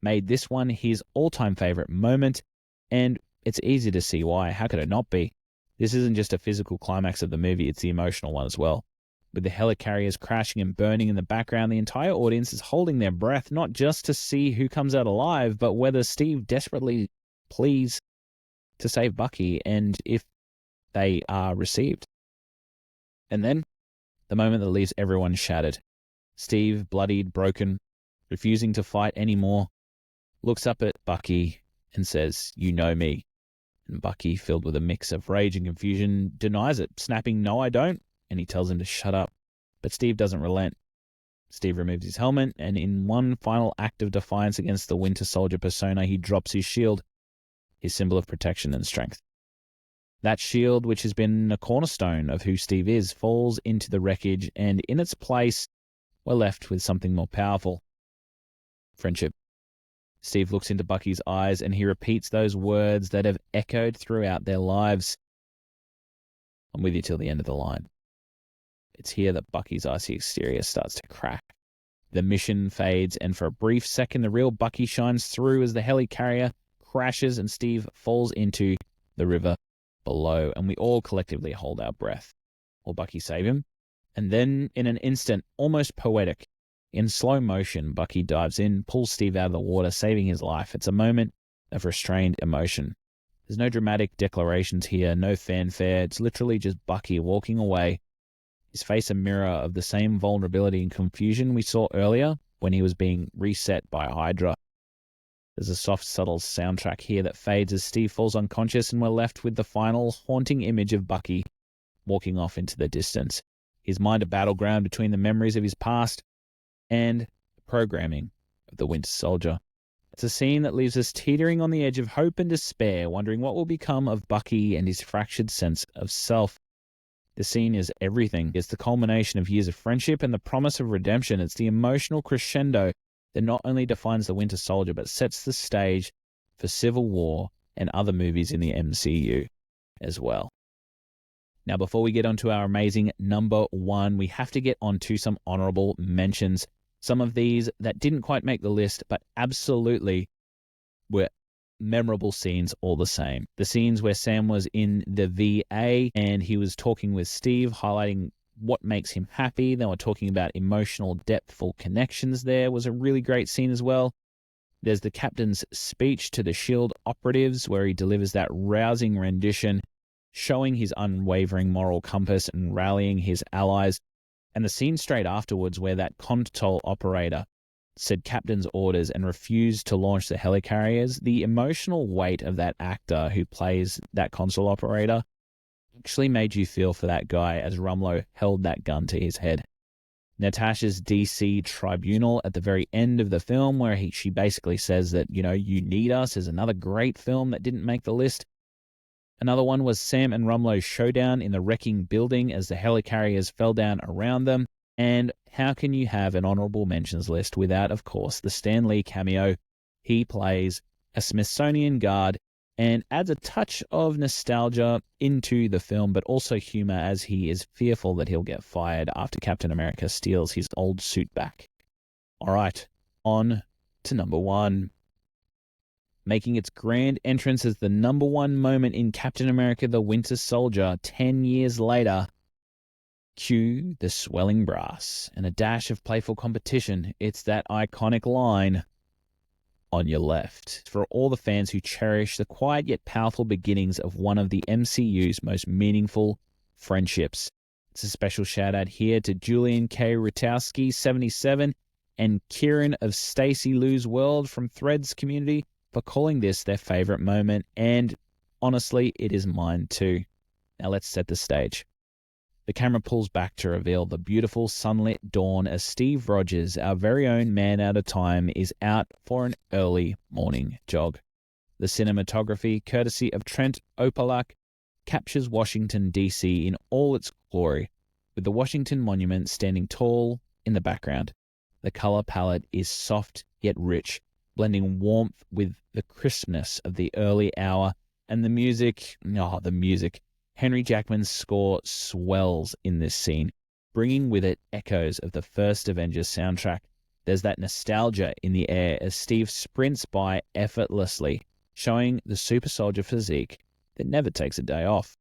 made this one his all-time favorite moment, and it's easy to see why. How could it not be? This isn't just a physical climax of the movie, it's the emotional one as well. With the helicarriers crashing and burning in the background, the entire audience is holding their breath, not just to see who comes out alive, but whether Steve desperately pleads to save Bucky, and if they are received. And then, the moment that leaves everyone shattered. Steve, bloodied, broken, refusing to fight anymore, looks up at Bucky and says, "You know me." And Bucky, filled with a mix of rage and confusion, denies it, snapping, "No, I don't." And he tells him to shut up. But Steve doesn't relent. Steve removes his helmet, and in one final act of defiance against the Winter Soldier persona, he drops his shield, his symbol of protection and strength. That shield, which has been a cornerstone of who Steve is, falls into the wreckage, and in its place, we're left with something more powerful. Friendship. Steve looks into Bucky's eyes, and he repeats those words that have echoed throughout their lives. "I'm with you till the end of the line." It's here that Bucky's icy exterior starts to crack. The mission fades, and for a brief second, the real Bucky shines through as the helicarrier crashes and Steve falls into the river below, and we all collectively hold our breath. Will Bucky save him? And then, in an instant, almost poetic, in slow motion, Bucky dives in, pulls Steve out of the water, saving his life. It's a moment of restrained emotion. There's no dramatic declarations here, no fanfare. It's literally just Bucky walking away, his face a mirror of the same vulnerability and confusion we saw earlier when he was being reset by Hydra. There's a soft, subtle soundtrack here that fades as Steve falls unconscious, and we're left with the final haunting image of Bucky walking off into the distance, his mind a battleground between the memories of his past and the programming of the Winter Soldier. It's a scene that leaves us teetering on the edge of hope and despair, wondering what will become of Bucky and his fractured sense of self. The scene is everything. It's the culmination of years of friendship and the promise of redemption. It's the emotional crescendo that not only defines the Winter Soldier, but sets the stage for Civil War and other movies in the MCU as well. Now, before we get onto our amazing number one, we have to get onto some honorable mentions. Some of these that didn't quite make the list, but absolutely were memorable scenes all the same. The scenes where Sam was in the VA and he was talking with Steve, highlighting what makes him happy. They were talking about emotional, depthful connections there. Was a really great scene as well. There's the captain's speech to the SHIELD operatives where he delivers that rousing rendition, showing his unwavering moral compass and rallying his allies. And the scene straight afterwards where that console operator said captain's orders and refused to launch the helicarriers. The emotional weight of that actor who plays that console operator actually made you feel for that guy as Rumlow held that gun to his head. Natasha's DC tribunal at the very end of the film, where she basically says that, you need us, is another great film that didn't make the list. Another one was Sam and Rumlow's showdown in the wrecking building as the helicarriers fell down around them. And how can you have an honorable mentions list without, of course, the Stan Lee cameo? He plays a Smithsonian guard and adds a touch of nostalgia into the film, but also humor as he is fearful that he'll get fired after Captain America steals his old suit back. All right, on to number 1. Making its grand entrance as the number 1 moment in Captain America the Winter Soldier 10 years later, cue the swelling brass and a dash of playful competition. It's that iconic line, "On your left," for all the fans who cherish the quiet yet powerful beginnings of one of the MCU's most meaningful friendships. It's a special shout out here to Julian K. Rutowski, 77, and Kieran of Stacy Lou's World from Threads community for calling this their favorite moment, and honestly, it is mine too. Now let's set the stage. The camera pulls back to reveal the beautiful sunlit dawn as Steve Rogers, our very own man out of time, is out for an early morning jog. The cinematography, courtesy of Trent Opalak, captures Washington, D.C. in all its glory, with the Washington Monument standing tall in the background. The color palette is soft yet rich, blending warmth with the crispness of the early hour, and the music. Henry Jackman's score swells in this scene, bringing with it echoes of the first Avengers soundtrack. There's that nostalgia in the air as Steve sprints by effortlessly, showing the super soldier physique that never takes a day off.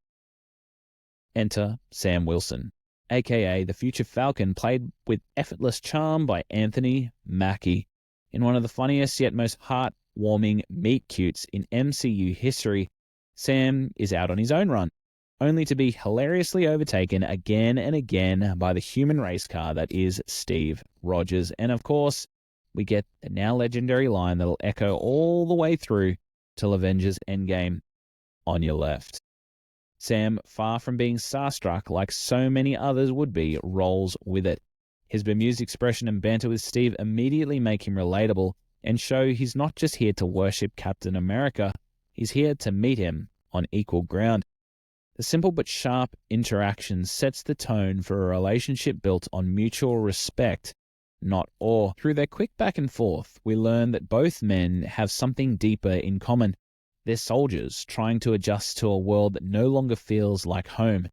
Enter Sam Wilson, aka the future Falcon, played with effortless charm by Anthony Mackie. In one of the funniest yet most heartwarming meet-cutes in MCU history, Sam is out on his own run, only to be hilariously overtaken again and again by the human race car that is Steve Rogers. And of course, we get the now legendary line that'll echo all the way through till Avengers Endgame, "On your left." Sam, far from being starstruck like so many others would be, rolls with it. His bemused expression and banter with Steve immediately make him relatable and show he's not just here to worship Captain America, he's here to meet him on equal ground. The simple but sharp interaction sets the tone for a relationship built on mutual respect, not awe. Through their quick back and forth, we learn that both men have something deeper in common. They're soldiers trying to adjust to a world that no longer feels like home.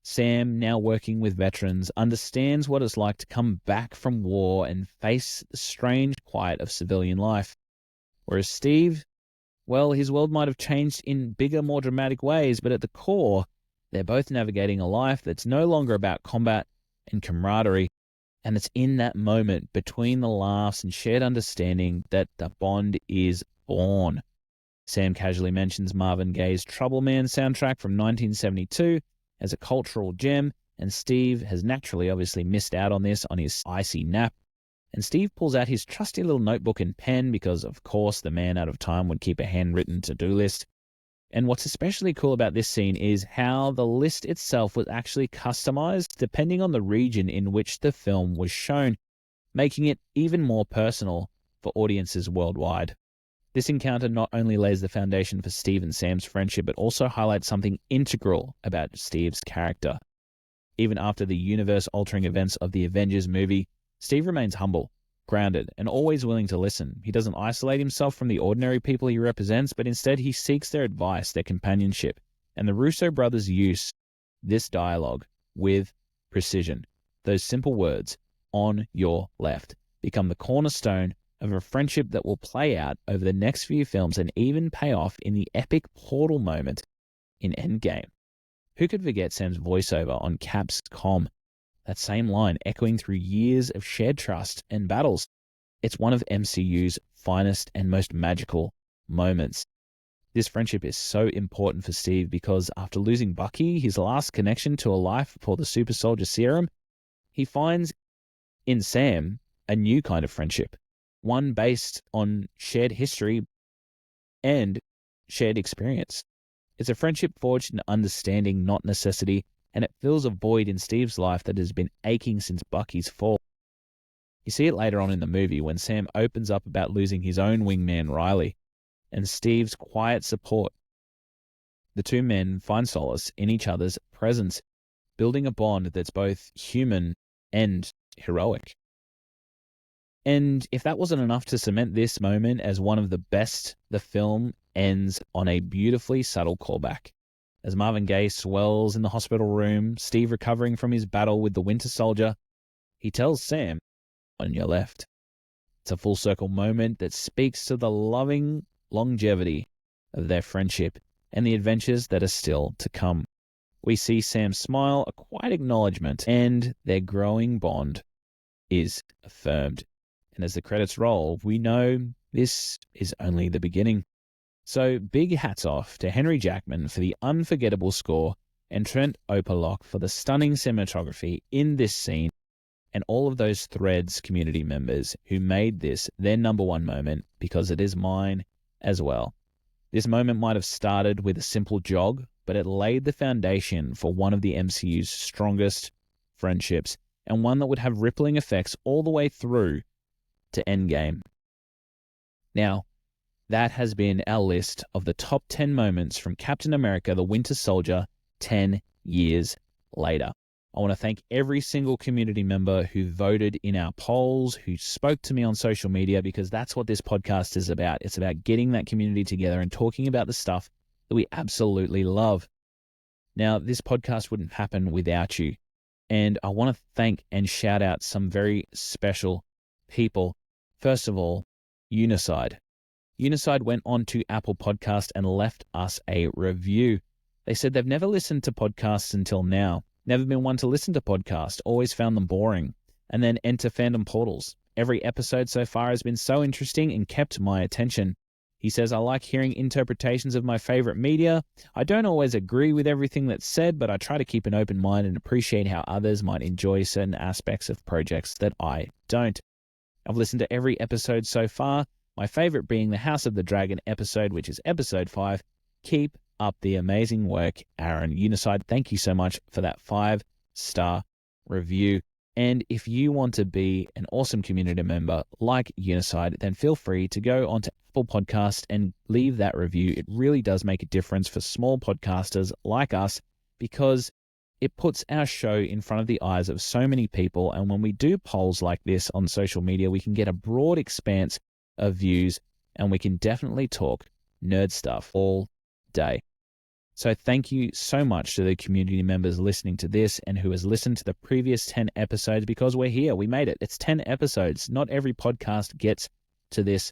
Sam, now working with veterans, understands what it's like to come back from war and face the strange quiet of civilian life. Whereas Steve, well, his world might have changed in bigger, more dramatic ways, but at the core, they're both navigating a life that's no longer about combat and camaraderie. And it's in that moment between the laughs and shared understanding that the bond is born. Sam casually mentions Marvin Gaye's Trouble Man soundtrack from 1972 as a cultural gem, and Steve has naturally obviously missed out on this on his icy nap. And Steve pulls out his trusty little notebook and pen because, of course, the man out of time would keep a handwritten to-do list. And what's especially cool about this scene is how the list itself was actually customized depending on the region in which the film was shown, making it even more personal for audiences worldwide. This encounter not only lays the foundation for Steve and Sam's friendship, but also highlights something integral about Steve's character. Even after the universe-altering events of the Avengers movie, Steve remains humble, grounded, and always willing to listen. He doesn't isolate himself from the ordinary people he represents, but instead he seeks their advice, their companionship, and the Russo brothers use this dialogue with precision. Those simple words, "on your left," become the cornerstone of a friendship that will play out over the next few films and even pay off in the epic portal moment in Endgame. Who could forget Sam's voiceover on Cap's comm? That same line echoing through years of shared trust and battles. It's one of MCU's finest and most magical moments. This friendship is so important for Steve because after losing Bucky, his last connection to a life for the super soldier serum, he finds in Sam a new kind of friendship, one based on shared history and shared experience. It's a friendship forged in understanding, not necessity, and it fills a void in Steve's life that has been aching since Bucky's fall. You see it later on in the movie when Sam opens up about losing his own wingman, Riley, and Steve's quiet support. The two men find solace in each other's presence, building a bond that's both human and heroic. And if that wasn't enough to cement this moment as one of the best, the film ends on a beautifully subtle callback. As Marvin Gaye swells in the hospital room, Steve recovering from his battle with the Winter Soldier, he tells Sam, "On your left." It's a full circle moment that speaks to the loving longevity of their friendship and the adventures that are still to come. We see Sam smile, a quiet acknowledgement, and their growing bond is affirmed. And as the credits roll, we know this is only the beginning. So big hats off to Henry Jackman for the unforgettable score and Trent Opalock for the stunning cinematography in this scene, and all of those Threads community members who made this their number one moment, because it is mine as well. This moment might have started with a simple jog, but it laid the foundation for one of the MCU's strongest friendships, and one that would have rippling effects all the way through to Endgame. Now, that has been our list of the top 10 moments from Captain America: The Winter Soldier 10 years later. I want to thank every single community member who voted in our polls, who spoke to me on social media, because that's what this podcast is about. It's about getting that community together and talking about the stuff that we absolutely love. Now, this podcast wouldn't happen without you. And I want to thank and shout out some very special people. First of all, Unicide. Unicide went on to Apple Podcast and left us a review. They said they've never listened to podcasts until now. Never been one to listen to podcasts, always found them boring. And then enter Fandom Portals. Every episode so far has been so interesting and kept my attention. He says, I like hearing interpretations of my favorite media. I don't always agree with everything that's said, but I try to keep an open mind and appreciate how others might enjoy certain aspects of projects that I don't. I've listened to every episode so far, my favorite being the House of the Dragon episode, which is episode 5. Keep up the amazing work, Aaron. Unicide, thank you so much for that 5-star review. And if you want to be an awesome community member like Unicide, then feel free to go onto Apple Podcast and leave that review. It really does make a difference for small podcasters like us, because it puts our show in front of the eyes of so many people. And when we do polls like this on social media, we can get a broad expanse of views, and we can definitely talk nerd stuff all day. So thank you so much to the community members listening to this and who has listened to the previous 10 episodes, because we're here. We made it. It's 10 episodes. Not every podcast gets to this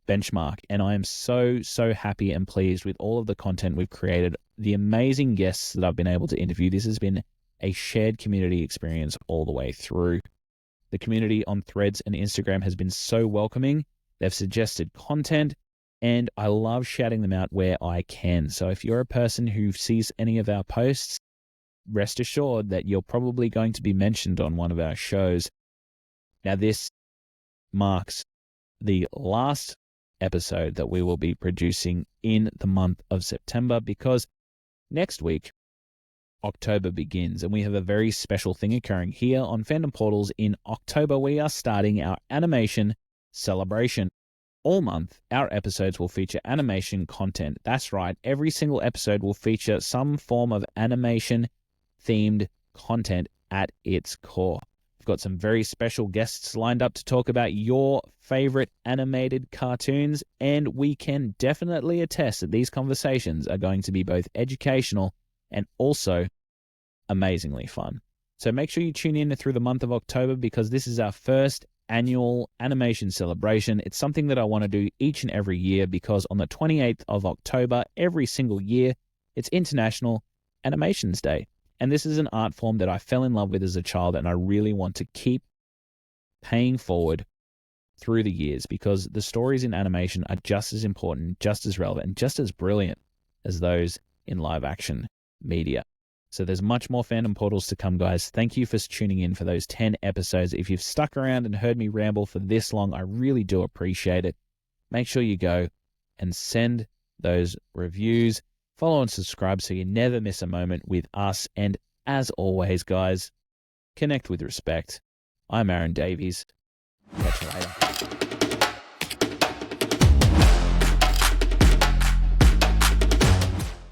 benchmark. And I am so, so happy and pleased with all of the content we've created, the amazing guests that I've been able to interview. This has been a shared community experience all the way through. The community on Threads and Instagram has been so welcoming. They've suggested content, and I love shouting them out where I can. So if you're a person who sees any of our posts, rest assured that you're probably going to be mentioned on one of our shows. Now, this marks the last episode that we will be producing in the month of September, because next week, October begins, and we have a very special thing occurring here on Fandom Portals. In October, we are starting our animation celebration. All month, our episodes will feature animation content. That's right, every single episode will feature some form of animation-themed content at its core. We've got some very special guests lined up to talk about your favorite animated cartoons, and we can definitely attest that these conversations are going to be both educational and also amazingly fun. So make sure you tune in through the month of October, because this is our first annual animation celebration. It's something that I want to do each and every year, because on the 28th of October, every single year, it's International Animations Day. And this is an art form that I fell in love with as a child, and I really want to keep paying forward through the years, because the stories in animation are just as important, just as relevant, and just as brilliant as those in live action media. So there's much more Fandom Portals to come, guys. Thank you for tuning in for those 10 episodes. If you've stuck around and heard me ramble for this long, I really do appreciate it. Make sure you go and send those reviews. Follow and subscribe so you never miss a moment with us. And as always, guys, connect with respect. I'm Aaron Davies. Later.